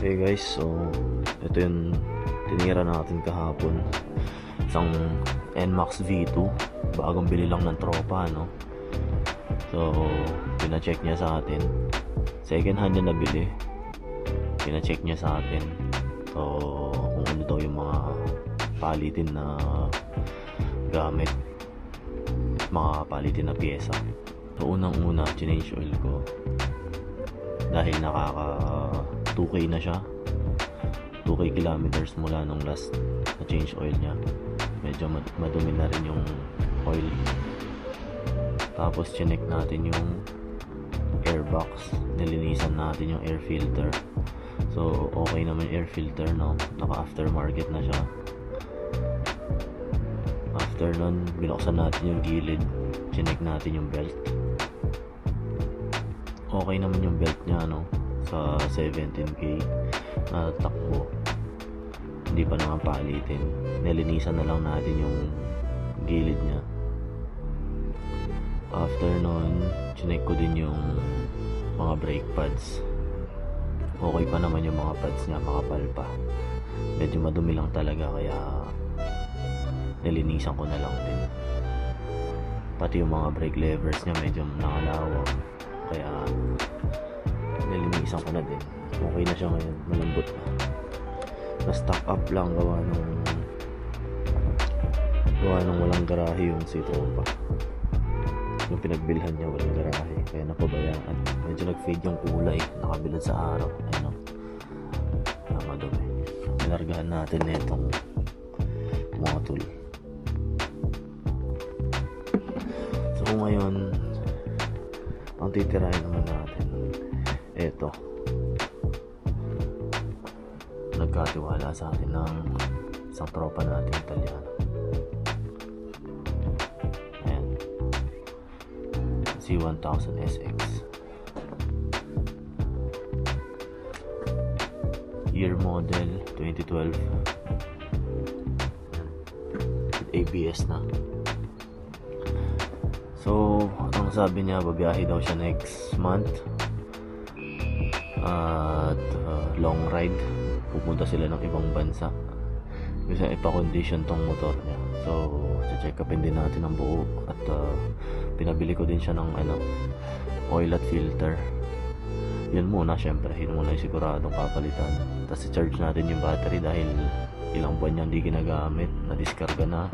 Hey guys, so ito yung tinira natin kahapon. Isang NMAX V2, bagong bili lang ng tropa, no? So, pina-check niya sa atin. Second hand niya nabili. Pina-check niya sa atin. So, kung ano daw yung mga palitin na gamit, mga palitin na pyesa. So, unang-una, change oil ko. Dahil nakaka 2K na siya, 2K kilometers mula nung last na change oil niya. Medyo madumi na rin yung oil. Tapos chinek natin yung airbox, nilinisan natin yung air filter. So okay naman yung air filter, no? Naka aftermarket na siya. After nun, binuksan natin yung gilid, chinek natin yung belt. Okay naman yung belt niya, no? Sa 17K na takbo, hindi pa naman palitin. Nilinisan na lang natin yung gilid niya. After nun, chinek ko din yung mga brake pads. Okay pa naman yung mga pads niya, makapal pa. Medyo madumi lang talaga, kaya nilinisan ko na lang din. Pati yung mga brake levers niya medyo nakalawang, kaya nilinisan ko na din. Okay na siya ngayon, malambot na. Na-stock up lang gawa nung walang garahe yung C-Tropa. Yung pinagbilhan niya walang garahe, kaya napabayaan. Medyo nag-fade yung kulay, nakabilad sa araw. Ayun, na madumi. Nilargahan natin na itong mga tool. So ngayon, ang titirahin naman natin, eto, nagkatiwala sa atin ng isang tropa natin Italiano. Ayan, C1000 SX, year model 2012, with ABS na. So, ang sabi niya, babiyahe daw siya next month at long ride. Pupunta sila ng ibang bansa kasi ipa-condition tong motor niya. So, check upin din natin ang buo at pinabili ko din siya ng oil at filter. Yun muna, syempre yun muna yung siguradong papalitan. Tapos i-charge natin yung battery dahil ilang buwan niya hindi ginagamit, na-discarga na.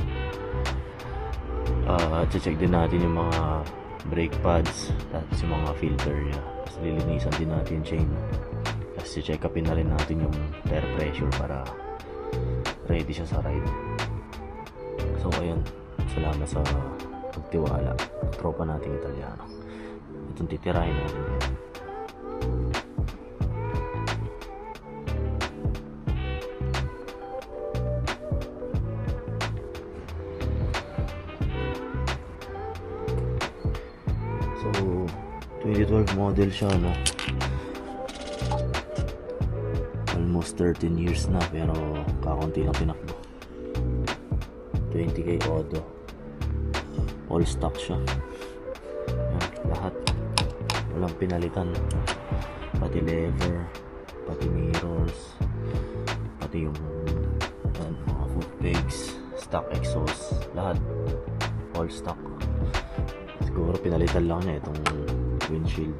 Check din natin yung mga brake pads, tapos yung mga filter niya. Tapos lilinisan din natin yung chain. Tapos check upin na rin natin yung tire pressure para ready siya sa ride. So ayun, salamat sa pagtiwala, tropa nating Italiano. Itong titirahin natin yan. So 2012 model siya, no? Almost 13 years na, pero kakaunti lang tinakbo. 20K auto, all stock siya. Yan, lahat walang pinalitan, pati lever, pati mirrors, pati yung mga foot pegs, stock exhaust, lahat all stock. Siguro pinalitan lang niya itong windshield.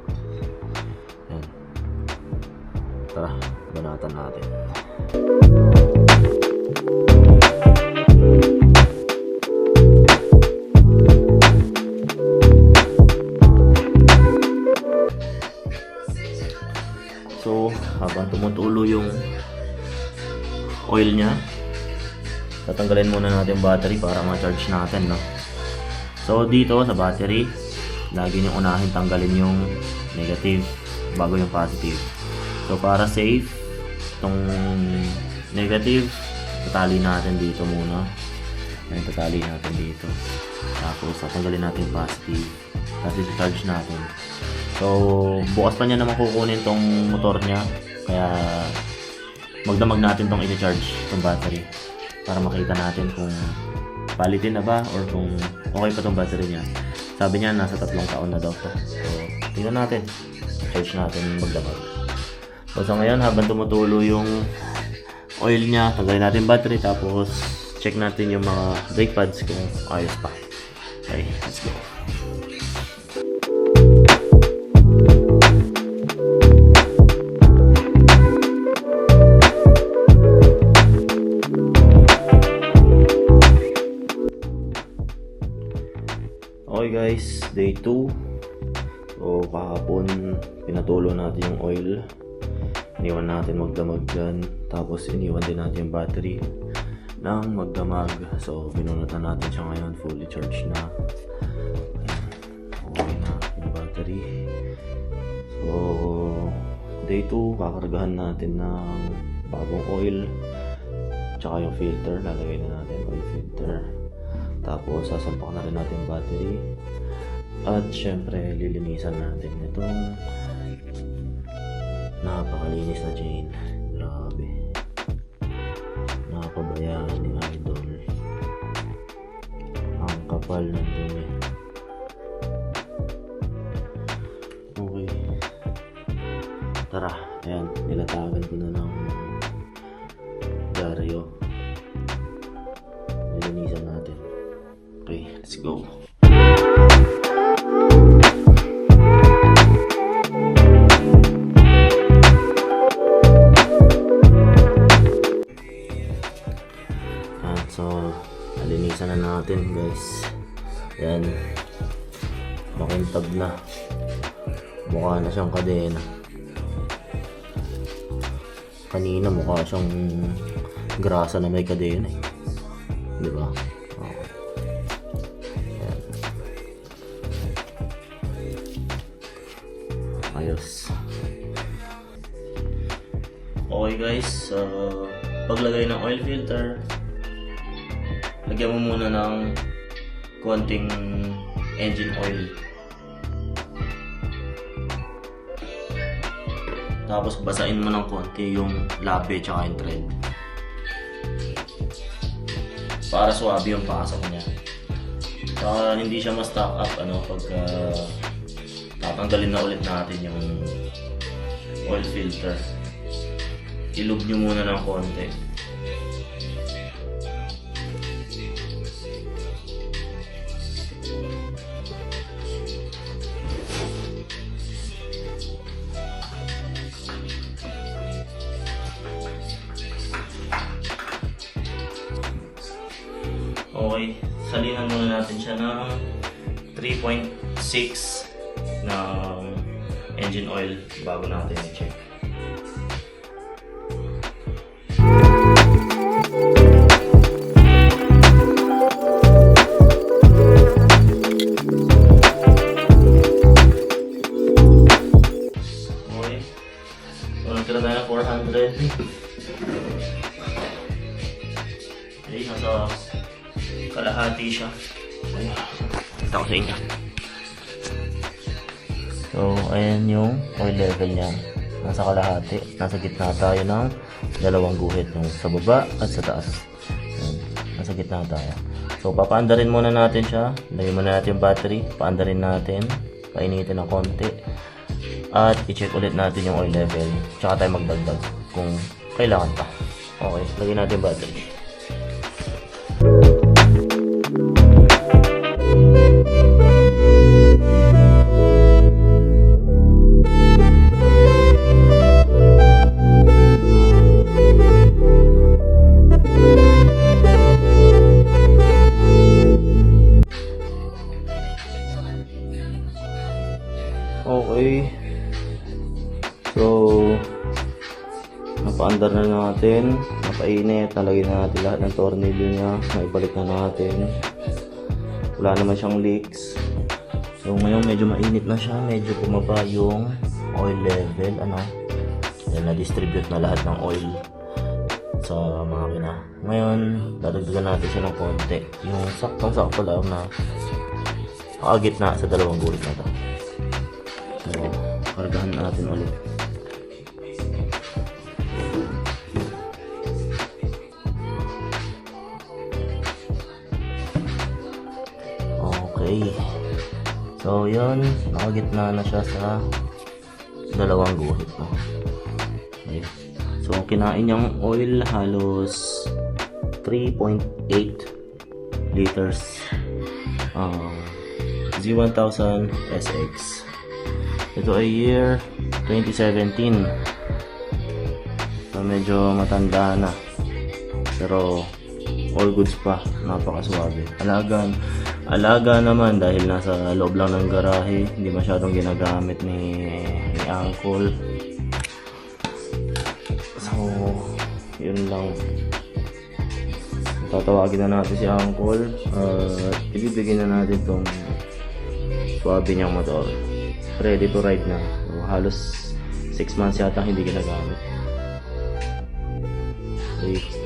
Yan, tara, banatan natin. So, habang tumutulo yung oil niya, tatanggalin muna natin yung battery para ma-charge natin, no? So, dito sa battery, lagi niyong unahin tanggalin yung negative bago yung positive. So, para safe, itong negative, tatali natin dito muna. Ayan, tatali natin dito. Tapos, tatanggalin natin yung positive. Tapos, i-charge natin. So, bukas pa niya naman kukunin tong motor niya. Kaya, magdamag natin tong i-charge, tong battery. Para makita natin kung palitin na ba or kung okay pa tong battery niya. Sabi niya, nasa 3 taon na daw to. So, tingnan natin. Charge natin magdamag. So sa ngayon, habang tumutulo yung oil niya, tanggalin natin yung battery, tapos check natin yung mga brake pads kung ayos pa. Okay, let's go. Okay guys, day 2. So kahapon pinatulo natin yung oil, iniwan natin magdamag dyan, tapos iniwan din natin yung battery ng magdamag. So binunutan natin siya ngayon, fully charged na. Okay na yung battery. So day 2, kakargahan natin ng bagong oil, tsaka yung filter, lalagay na natin oil filter. Tapos sasampak na rin natin yung battery. At syempre lilinisan natin itong napakalinis na chain. Grabe, napabayaan ni Idol. Ang kapal ng dumi. Okay, tara, ayan, nilatagan ko na ng dyaryo. Lilinisan natin. Okay, let's go. So, nalinisan na natin guys. Yan, makintab na, mukha na siyang kadena. Kanina mukha siyang grasa na may kadena eh, diba? Okay. Yan. Ayos. Okay guys, paglagay ng oil filter, lagyan mo muna ng konting engine oil. Tapos basain mo ng konti yung labe tsaka yung thread, para swabe yung pasok niya. Saka hindi siya ma-stock up pagka tatanggalin na ulit natin yung oil filter. Ilub nyo muna ng konti. Okay, salinan muna natin siya ng 3.6 ng engine oil bago natin i-check. Okay, so nagtira tayo ng 400. Okay, nasa kalahati siya. Ay, ito ko sa inyo. So, ayan yung oil level niya. Nasa kalahati. Nasa gitna tayo ng dalawang guhit. Yung sa baba at sa taas. Ayan, nasa gitna tayo. So, papaandarin muna natin siya. Lagyan muna natin yung battery. Paandarin natin. Painitin ng konti. At i-check ulit natin yung oil level. Tsaka tayo magdagdag kung kailangan pa. Okay, lagyan natin yung battery. Okay, so napaandar na natin, napainit, nalagyan na natin lahat ng tornilyo niya, naibalik na natin, wala naman siyang leaks. So ngayon medyo mainit na siya, medyo bumaba yung oil level, yan, na-distribute na lahat ng oil sa makina. Ngayon dadagdagan natin siya ng konti, yung saktong-sakto lang na nakagitna sa dalawang guhit na to. So, kargahan natin ulit. Okay. So, yun. Nakagitna na siya sa dalawang guhit. Okay. So, kinain niyang oil halos 3.8 liters. Z1000 SX. Ito ay year 2017. So, medyo matanda na. Pero, all goods pa. Napakaswabe. Alaga naman dahil nasa loob lang ng garahe. Hindi masyadong ginagamit ni Uncle. So, yun lang. Tatawagin na natin si Uncle at ibibigyan na natin tong swabe niyang motor. Ready to ride na. So, halos 6 months yata hindi ginagamit. Okay.